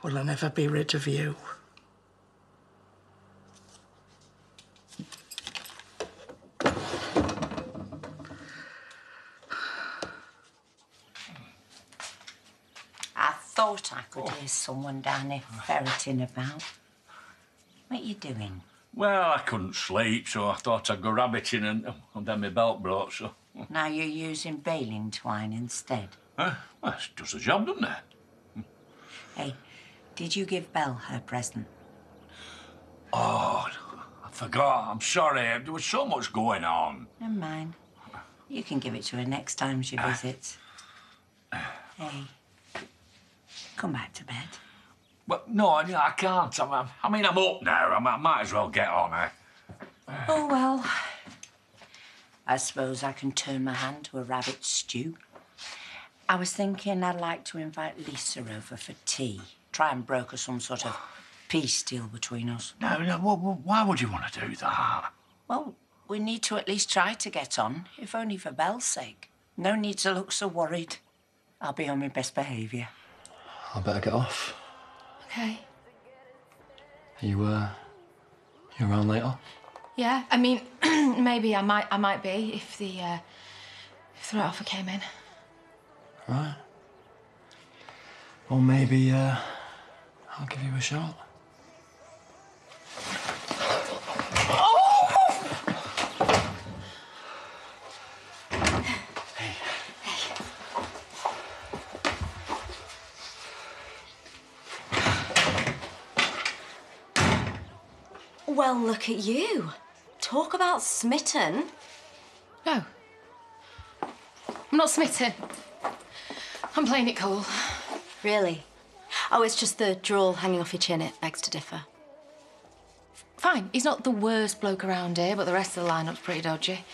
will I never be rid of you. I thought I could hear someone down there ferreting about. What are you doing? Well, I couldn't sleep, so I thought I'd go rabbiting and then my belt broke, so... Now you're using baling twine instead? Well, it does the job, doesn't it? Hey, did you give Belle her present? Oh, I forgot. I'm sorry. There was so much going on. Never mind. You can give it to her next time she visits. Hey, come back to bed. Well, no, I can't. I mean, I'm up now. I might as well get on, eh? Oh, well. I suppose I can turn my hand to a rabbit stew. I was thinking I'd like to invite Lisa over for tea. Try and broker some sort of peace deal between us. No, why would you want to do that? Well, we need to at least try to get on, if only for Belle's sake. No need to look so worried. I'll be on my best behaviour. I better get off. Okay. Are you around later? Yeah, I mean, maybe I might be if the right offer came in. Right. Or maybe, I'll give you a shot. Well, look at you. Talk about smitten. No. I'm not smitten. I'm playing it cool. Really? Oh, it's just the drawl hanging off your chin. It begs to differ. Fine. He's not the worst bloke around here, but the rest of the lineup's pretty dodgy.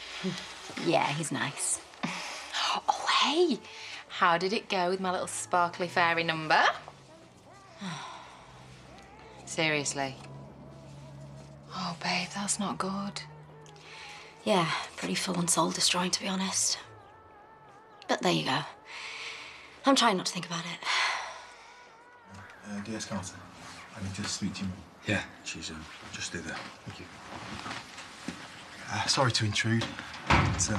Yeah, he's nice. Oh, hey. How did it go with my little sparkly fairy number? Seriously. Oh, babe, that's not good. Yeah, pretty full-on soul-destroying, to be honest. But there you go. I'm trying not to think about it. Dear Scarlett, I need to speak to you. Yeah, she's just there. Thank you. Sorry to intrude. But,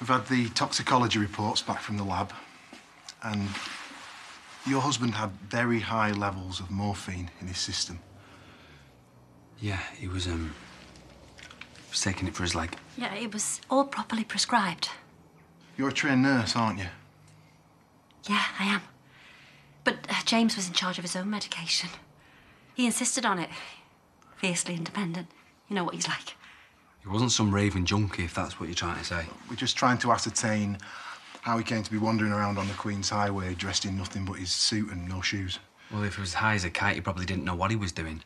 we've had the toxicology reports back from the lab, and your husband had very high levels of morphine in his system. Yeah, he was taking it for his leg. Yeah, it was all properly prescribed. You're a trained nurse, aren't you? Yeah, I am. But James was in charge of his own medication. He insisted on it. Fiercely independent. You know what he's like. He wasn't some raving junkie, if that's what you're trying to say. We're just trying to ascertain how he came to be wandering around on the Queen's Highway dressed in nothing but his suit and no shoes. Well, if he was high as a kite, he probably didn't know what he was doing.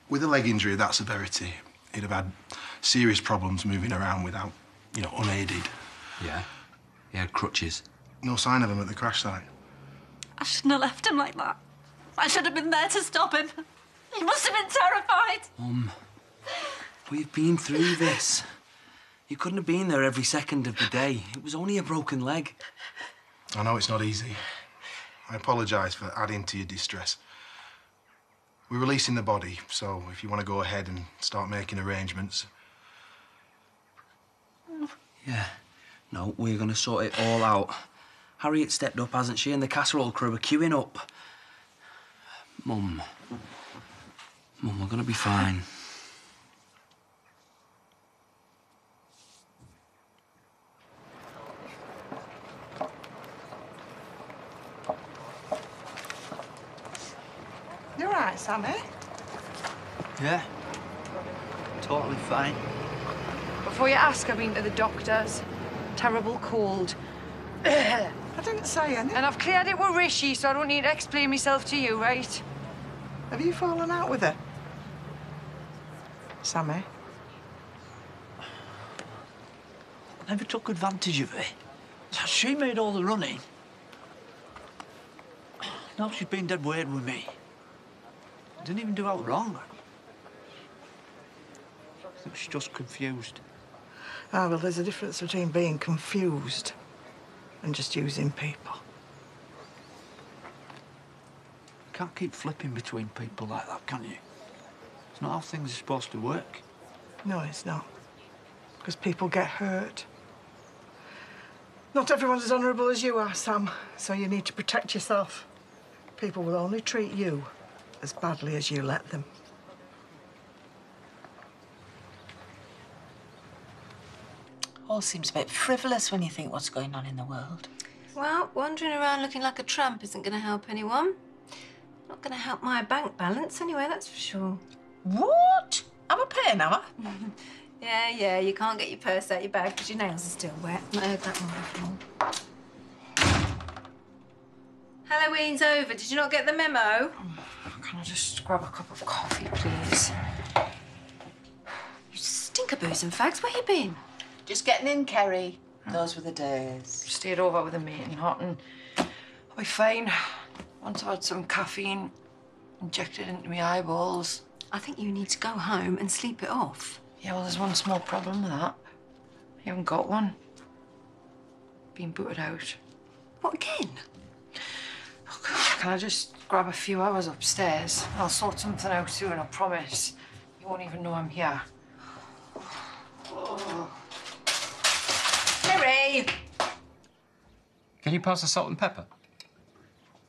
With a leg injury of that severity, he'd have had serious problems moving around without, unaided. Yeah? He had crutches. No sign of him at the crash site. I shouldn't have left him like that. I should have been there to stop him. He must have been terrified. Mum, we've been through this. You couldn't have been there every second of the day. It was only a broken leg. I know it's not easy. I apologise for adding to your distress. We're releasing the body, so if you want to go ahead and start making arrangements. Yeah. No, we're going to sort it all out. Harriet stepped up, hasn't she? And the casserole crew are queuing up. Mum, we're going to be fine. You're right, Sammy. Yeah, totally fine. Before you ask, I've been to the doctor's. Terrible cold. I didn't say anything. And I've cleared it with Rishi, so I don't need to explain myself to you, right? Have you fallen out with her? Sammy? I never took advantage of it. She made all the running. Now she's been dead weird with me. Didn't even do out wrong. I think she's just confused. Ah, well, there's a difference between being confused and just using people. You can't keep flipping between people like that, can you? It's not how things are supposed to work. No, it's not. Because people get hurt. Not everyone's as honourable as you are, Sam, so you need to protect yourself. People will only treat you as badly as you let them. All seems a bit frivolous when you think what's going on in the world. Well, wandering around looking like a tramp isn't going to help anyone. Not going to help my bank balance anyway, that's for sure. What? I'm a paying, am I? Yeah, you can't get your purse out your bag because your nails are still wet. I heard that one before. Halloween's over. Did you not get the memo? Can I just grab a cup of coffee, please? You stinkerboos and fags, where you been? Just getting in, Kerry. Those were the days. Stayed over with a mate in Houghton. I'll be fine. Once I've had some caffeine injected into my eyeballs. I think you need to go home and sleep it off. Yeah, well, there's one small problem with that. I haven't got one. Been booted out. What, again? Look, can I just grab a few hours upstairs? I'll sort something out soon, I promise. You won't even know I'm here. Kerry! Can you pass the salt and pepper?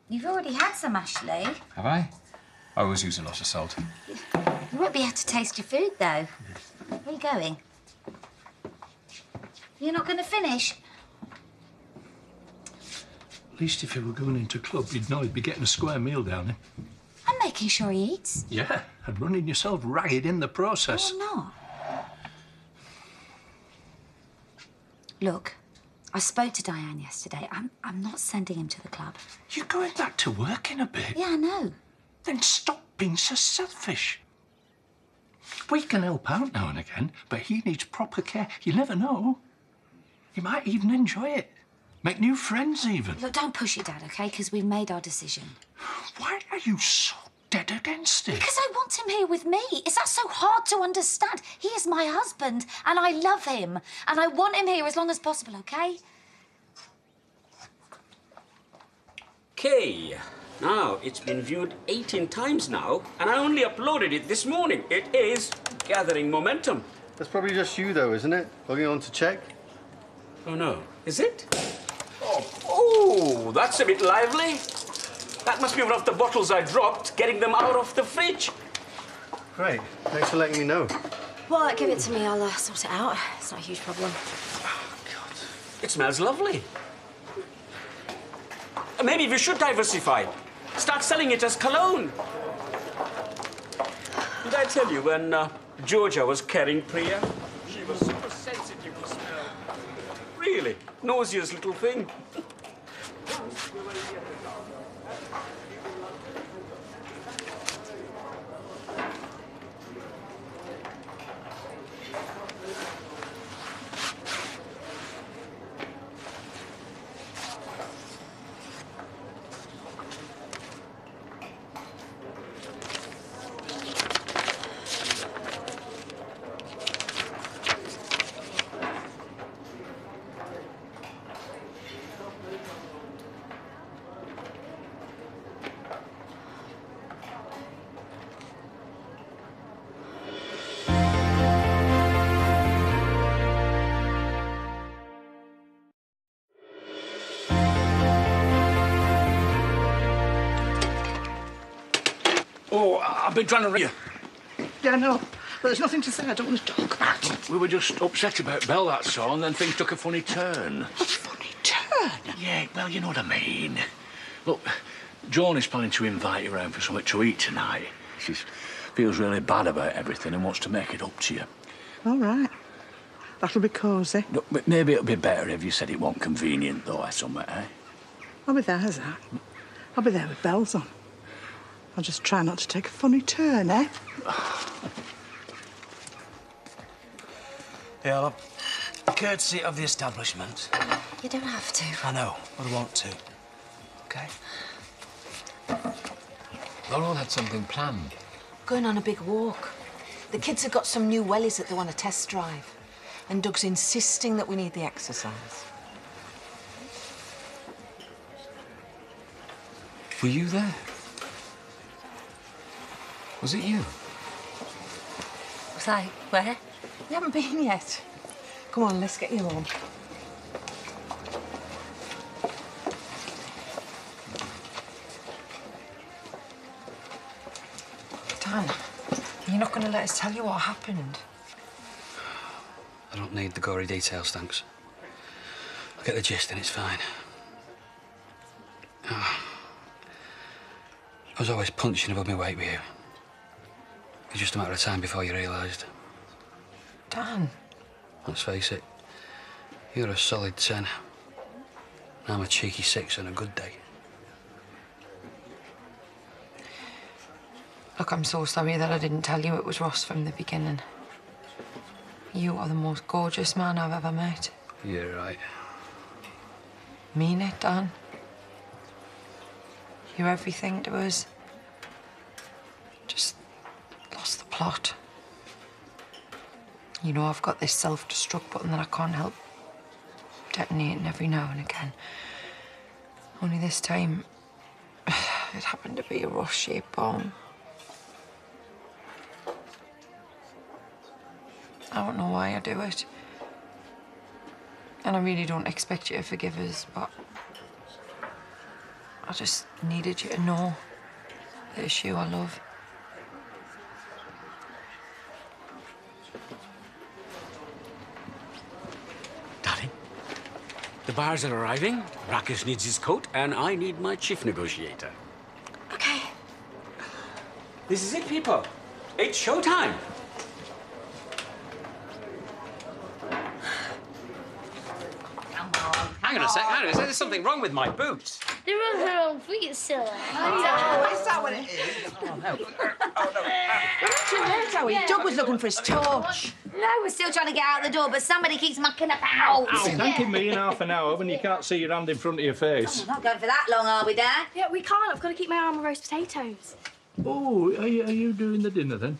You've already had some, Ashley. Have I? I always use a lot of salt. You won't be able to taste your food, though. Where are you going? You're not going to finish? At least if you were going into a club, you'd know you'd be getting a square meal down there. I'm making sure he eats. Yeah, and running yourself ragged in the process. No, I'm not. Look, I spoke to Diane yesterday. I'm not sending him to the club. You're going back to work in a bit. Yeah, I know. Then stop being so selfish. We can help out now and again, but he needs proper care. You never know. He might even enjoy it. Make new friends, even. Look, don't push it, Dad, OK? Because we've made our decision. Why are you so dead against it? Because I want him here with me. Is that so hard to understand? He is my husband, and I love him. And I want him here as long as possible, OK? Okay. Now, it's been viewed 18 times now, and I only uploaded it this morning. It is gathering momentum. That's probably just you, though, isn't it? Logging on to check? Oh, no. Is it? Oh, that's a bit lively. That must be one of the bottles I dropped, getting them out of the fridge. Great. Thanks for letting me know. Well, give it to me. I'll sort it out. It's not a huge problem. It smells lovely. Maybe we should diversify. Start selling it as cologne. Did I tell you when Georgia was carrying Priya? She was super sensitive to smell. Really, nauseous little thing. Oh, I've been trying to ring you. Yeah, no, but there's nothing to say. I don't want to talk about it. We were just upset about Belle, that's all, and then things took a funny turn. A funny turn? Yeah, well, you know what I mean. Look, Joan is planning to invite you around for something to eat tonight. She feels really bad about everything and wants to make it up to you. All right. That'll be cosy. Look, but maybe it'll be better if you said it wasn't convenient, though, or something, eh? I'll be there, Zach. I'll be there with bells on. I'll just try not to take a funny turn, eh? Yeah, look, courtesy of the establishment. You don't have to. I know, but I want to. OK? Laurel had something planned. Going on a big walk. The kids have got some new wellies that they want to test drive. And Doug's insisting that we need the exercise. Were you there? Was it you? Was I? Where? You haven't been yet. Come on, let's get you home. Dan, you're not going to let us tell you what happened? I don't need the gory details, thanks. I'll get the gist and it's fine. I was always punching above my weight with you. It was just a matter of time before you realised. Dan. Let's face it, you're a solid 10. I'm a cheeky 6 on a good day. Look, I'm so sorry that I didn't tell you it was Ross from the beginning. You are the most gorgeous man I've ever met. You're right. Mean it, Dan. You're everything to us. Just lost the plot. You know, I've got this self-destruct button that I can't help detonating every now and again. Only this time, it happened to be a Ross-shaped bomb. I don't know why I do it. And I really don't expect you to forgive us, but I just needed you to know that it's you I love. Darling, the bars are arriving. Rakesh needs his coat, and I need my chief negotiator. Okay. This is it, people. It's showtime. Hang on a sec, there's something wrong with my boots. They're on her own feet still. Oh, is that what it is? Oh, no. Too late, are we? Doug was looking for his torch. No, we're still trying to get out the door, but somebody keeps mucking about. Don't give me in half an hour when you can't see your hand in front of your face. We're not going for that long, are we, Dad? Yeah, we can't. I've got to keep my eye on the roast potatoes. Oh, are you doing the dinner then?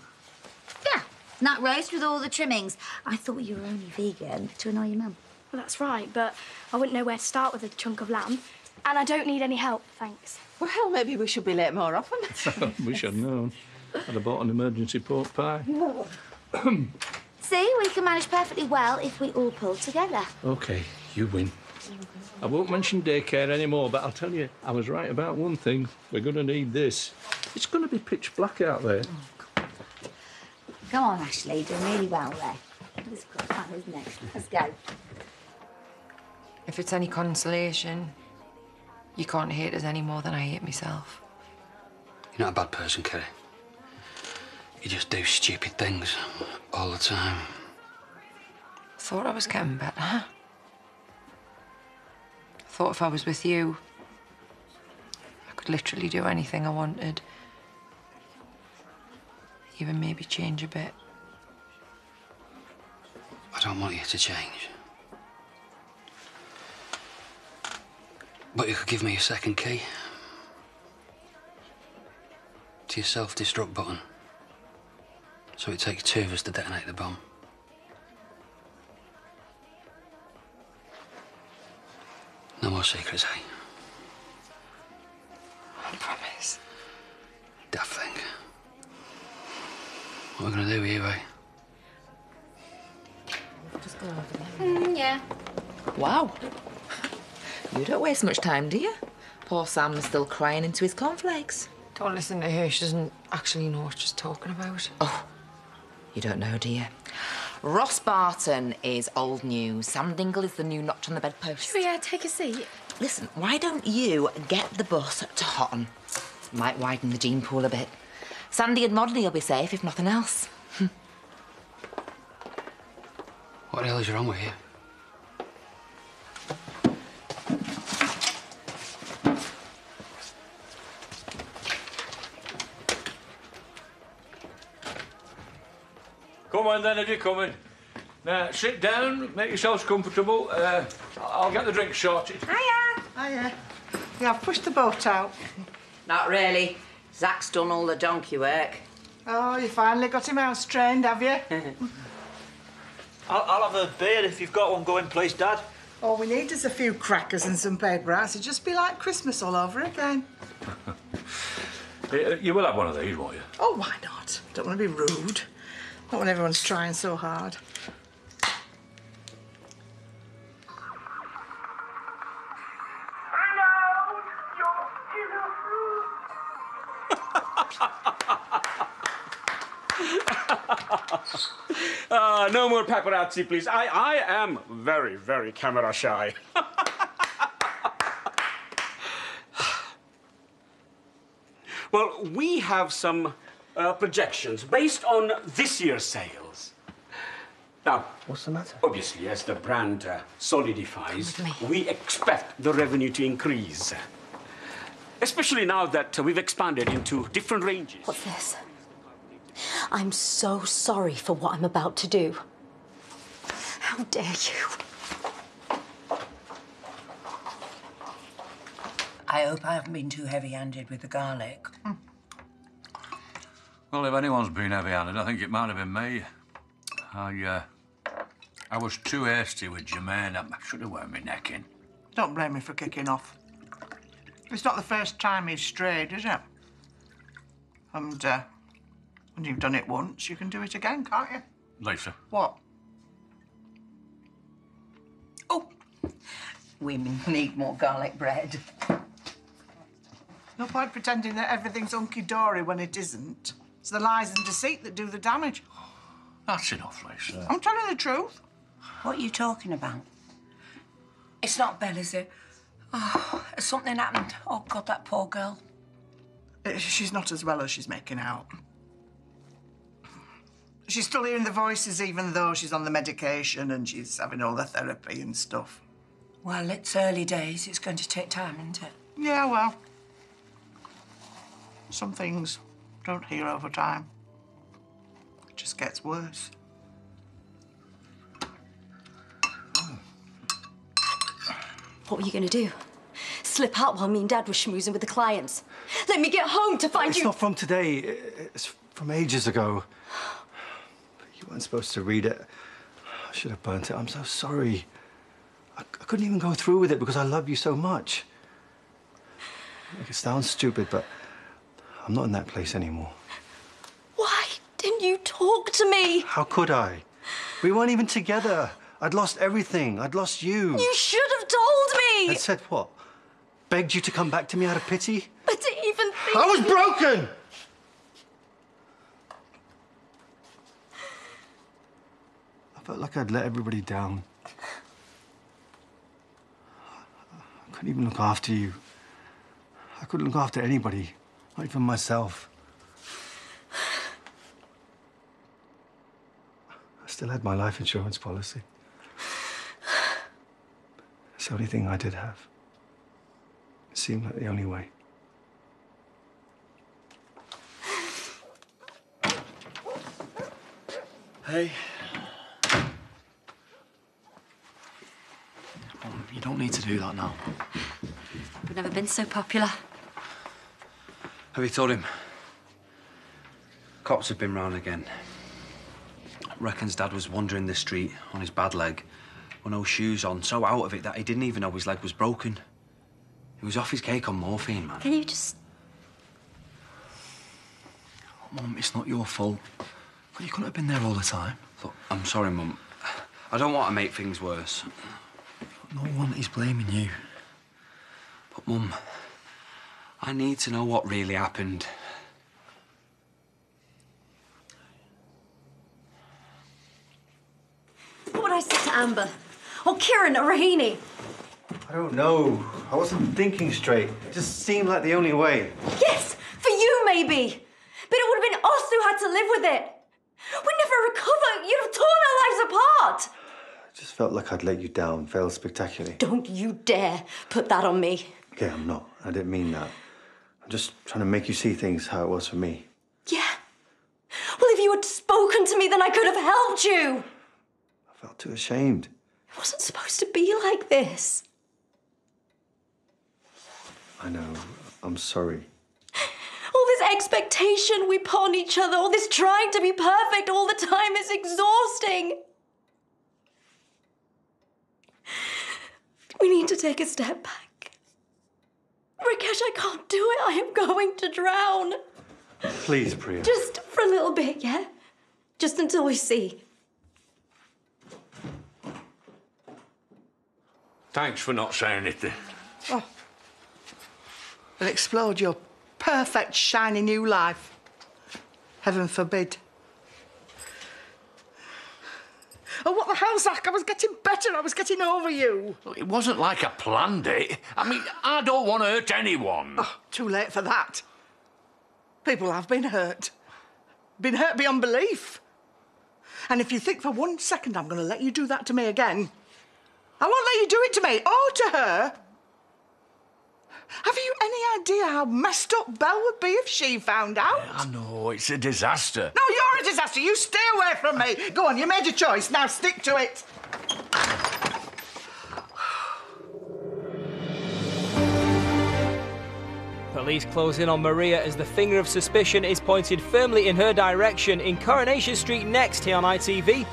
Yeah, nut roast with all the trimmings. I thought you were only vegan to annoy your mum. Well, that's right, but I wouldn't know where to start with a chunk of lamb. And I don't need any help, thanks. Well, maybe we should be late more often. Wish I'd known. I'd have bought an emergency pork pie. See, we can manage perfectly well if we all pull together. OK, you win. I won't mention daycare anymore, but I'll tell you, I was right about one thing. We're going to need this. It's going to be pitch black out there. Come on, Ashley, you're doing really well there. It's quite fun, isn't it? Let's go. If it's any consolation, you can't hate us any more than I hate myself. You're not a bad person, Kerry. You just do stupid things all the time. Thought I was getting better. Thought if I was with you, I could literally do anything I wanted. Even maybe change a bit. I don't want you to change. But you could give me your second key. To your self-destruct button. So it takes 2 of us to detonate the bomb. No more secrets, eh? I promise. Daft thing. What are we gonna do with you, eh? Just go over there. Yeah. Wow. You don't waste much time, do you? Poor Sam's still crying into his cornflakes. Don't listen to her. She doesn't actually know what she's talking about. Oh, you don't know, do you? Ross Barton is old news. Sam Dingle is the new notch on the bedpost. Should we take a seat? Listen, why don't you get the bus to Hotton? Might widen the gene pool a bit. Sandy and Modley will be safe, if nothing else. What the hell is wrong with you? Come on then, if you're coming. Now, sit down, make yourselves comfortable. I'll get the drinks sorted. Hiya. Hiya. Yeah, I've pushed the boat out. Not really. Zach's done all the donkey work. Oh, you finally got him house trained, have you? I'll have a beer if you've got one going, please, Dad. All we need is a few crackers and some paper outs. It'd just be like Christmas all over again. You will have one of these, won't you? Oh, why not? Don't want to be rude. Not when everyone's trying so hard. No more paparazzi, please. I am very, very camera shy. Well, we have some projections based on this year's sales. Now, what's the matter? Obviously, as the brand solidifies, we expect the revenue to increase. Especially now that we've expanded into different ranges. What's this? I'm so sorry for what I'm about to do. How dare you? I hope I haven't been too heavy-handed with the garlic. Well, if anyone's been heavy-handed, I think it might have been me. I was too hasty with Jermaine. I should have worn my neck in. Don't blame me for kicking off. It's not the first time he's strayed, is it? And when you've done it once, you can do it again, can't you? Lisa. What? Women need more garlic bread. No point pretending that everything's hunky-dory when it isn't. It's the lies and deceit that do the damage. That's enough, Lisa. I'm telling the truth. What are you talking about? It's not Belle, is it? Oh, has something happened? Oh, God, that poor girl. She's not as well as she's making out. She's still hearing the voices even though she's on the medication and she's having all the therapy and stuff. Well, it's early days. It's going to take time, isn't it? Yeah, well, some things don't heal over time. It just gets worse. What were you going to do? Slip out while me and Dad were schmoozing with the clients? Let me get home to find you... It's not from today. It's from ages ago. You weren't supposed to read it. I should have burnt it. I'm so sorry. I couldn't even go through with it because I love you so much. It sounds stupid, but I'm not in that place anymore. Why didn't you talk to me? How could I? We weren't even together. I'd lost everything. I'd lost you. You should have told me! And said what? Begged you to come back to me out of pity? But to even think... I was broken! I felt like I'd let everybody down. I couldn't even look after you. I couldn't look after anybody, not even myself. I still had my life insurance policy. It's the only thing I did have. It seemed like the only way. Hey. Mum, you don't need to do that now. I've never been so popular. Have you told him? Cops have been round again. Reckons Dad was wandering the street on his bad leg with no shoes on, so out of it that he didn't even know his leg was broken. He was off his cake on morphine, man. Can you just... Mum, it's not your fault. But you couldn't have been there all the time. Look, I'm sorry, Mum. I don't want to make things worse. No one is blaming you. But, Mum, I need to know what really happened. What would I say to Amber? Or Kieran or Rahini? I don't know. I wasn't thinking straight. It just seemed like the only way. Yes, for you, maybe. But it would have been us who had to live with it. We'd never recover. You'd have torn our lives apart. I just felt like I'd let you down, failed spectacularly. Don't you dare put that on me. Okay, I'm not. I didn't mean that. I'm just trying to make you see things how it was for me. Yeah. Well, if you had spoken to me, then I could have helped you. I felt too ashamed. It wasn't supposed to be like this. I know. I'm sorry. All this expectation we put on each other, all this trying to be perfect all the time is exhausting. We need to take a step back. Rakesh, I can't do it. I am going to drown. Please, Priya. Just for a little bit, yeah? Just until we see. Thanks for not saying anything. Oh. It'll explode your perfect, shiny new life. Heaven forbid. Oh, what the hell, Zach? I was getting better. I was getting over you. Well, it wasn't like I planned it. I mean, I don't want to hurt anyone. Oh, too late for that. People have been hurt. Been hurt beyond belief. And if you think for 1 second I'm going to let you do that to me again, I won't let you do it to me or to her. Have you any idea how messed up Belle would be if she found out? I know, it's a disaster. No, you're a disaster. You stay away from me. Go on, you made your choice. Now stick to it. Police close in on Maria as the finger of suspicion is pointed firmly in her direction in Coronation Street next here on ITV.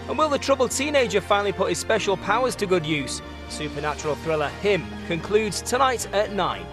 And will the troubled teenager finally put his special powers to good use? Supernatural thriller Him concludes tonight at 9.